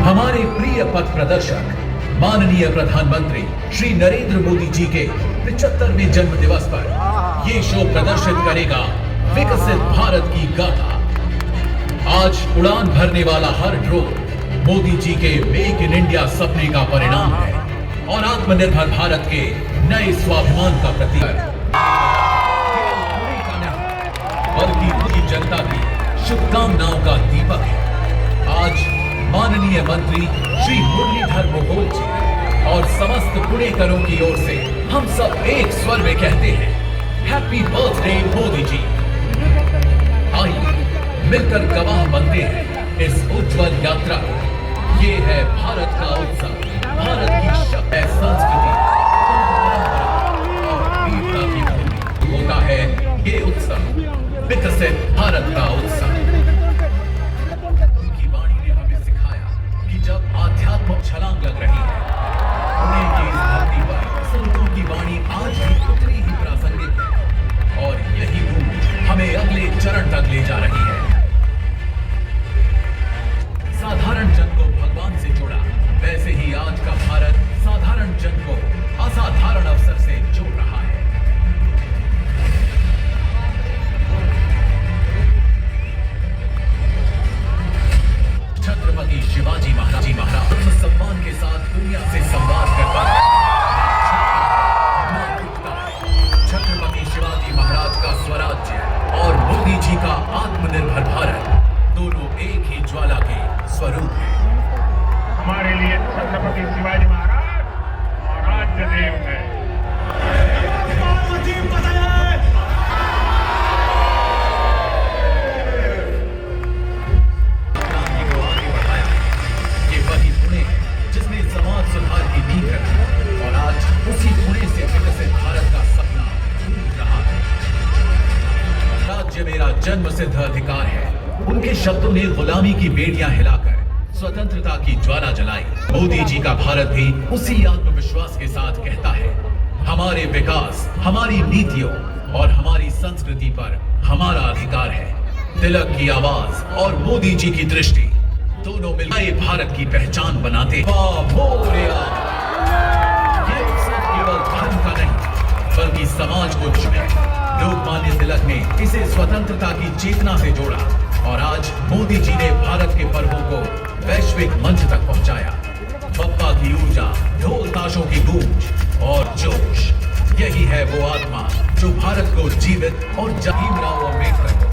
हमारे प्रिय पथ प्रदर्शक माननीय प्रधानमंत्री श्री नरेंद्र मोदी जी के 75वें जन्म दिवस पर ये शो प्रदर्शित करेगा विकसित भारत की गाथा। आज उड़ान भरने वाला हर ड्रोन मोदी जी के मेक इन इंडिया सपने का परिणाम है और आत्मनिर्भर भारत के नए स्वाभिमान का प्रतीक है, बल्कि पूरी जनता की शुभकामनाओं का दीपक है। आज माननीय मंत्री श्री मुरलीधर मोहोल जी और समस्त पुणेकरों की ओर से हम सब एक स्वर में कहते हैं हैप्पी बर्थडे मोदी जी। आइए मिलकर गवाह बनते हैं इस उज्जवल यात्रा को। ये है भारत का उत्सव, भारत की शक्ति, संस्कृति और वीरता की भूमि होता है ये उत्सव, विकसित भारत का उत्सव। उनकी वाणी ने हमें सिखाया कि जब आध्यात्म छलांग लग रही है, पुणे की इस धरती पर संतों की वाणी आज भी उतनी ही प्रासंगिक है और यही गूंज हमें अगले चरण तक ले जा रही है। साधारण जन को भगवान से जोड़ा, वैसे ही आज का भारत साधारण जन को असाधारण अवसर से जोड़ रहा है। छत्रपति शिवाजी महाराज सम्मान के साथ दुनिया से संवाद करता है। छत्रपति शिवाजी महाराज का स्वराज्य और मोदी जी का आत्मनिर्भर भारत दोनों एक ही ज्वाला के स्वरूप है। हमारे लिए छत्रपति शिवाजी महाराज राज्य देव है। क्रांति को आगे बढ़ाया, ये वही पुणे है जिसने समाज सुधार की नींव रखी और आज उसी पुणे से विकसित भारत का सपना टूट रहा है। राज्य मेरा जन्म सिद्ध अधिकार है, उनके शब्दों ने गुलामी की बेड़ियां हिलाकर स्वतंत्रता की ज्वाला जलाई। मोदी जी का भारत भी उसी आत्मविश्वास के साथ कहता है हमारे विकास, हमारी नीतियों और हमारी संस्कृति पर हमारा अधिकार है। तिलक की आवाज और मोदी जी की दृष्टि दोनों मिलकर भारत की पहचान बनाते हैं। ये उत्सव केवल धर्म का नहीं बल्कि समाज को छुए। लोकमान्य तिलक ने इसे स्वतंत्रता की चेतना से जोड़ा और आज मोदी जी ने भारत के पर्वों को वैश्विक मंच तक पहुंचाया। बप्पा की ऊर्जा, ढोल ताशों की गूंज और जोश, यही है वो आत्मा जो भारत को जीवित और भीमराव अम्बेडकर को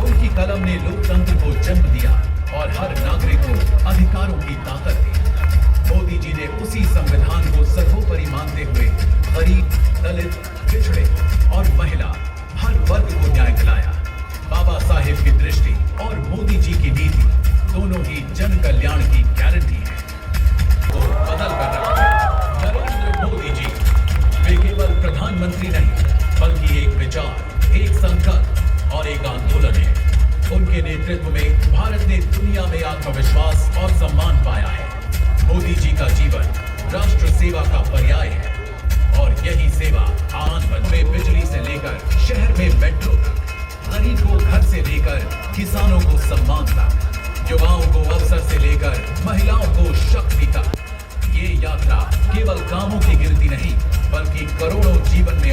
उनकी कलम ने लोकतंत्र को जन्म दिया और हर नागरिक को अधिकारों की ताकत दी। मोदी जी ने उसी संविधान को सर्वोपरि मानते हुए गरीब, दलित, पिछड़े और महिला हर वर्ग को न्याय दिलाया। बाबा साहेब की दृष्टि और मोदी जी की नीति दोनों ही जन कल्याण की गारंटी है। तो बदल कर रहा है नरेंद्र मोदी जी। वे केवल प्रधानमंत्री नहीं बल्कि एक विचार, एक संकल्प और एक आंदोलन है। उनके नेतृत्व में भारत ने दुनिया में आत्मविश्वास और सम्मान पाया है। मोदी जी का जीवन राष्ट्र सेवा का पर्याय है और यही सेवा आंदोलन में बिजली से लेकर शहर में मेट्रो तक, गरीब को घर से लेकर किसानों को सम्मान तक, युवाओं को अवसर से लेकर महिलाओं को शक्ति तक। ये यात्रा केवल कामों की गिनती नहीं बल्कि करोड़ों जीवन में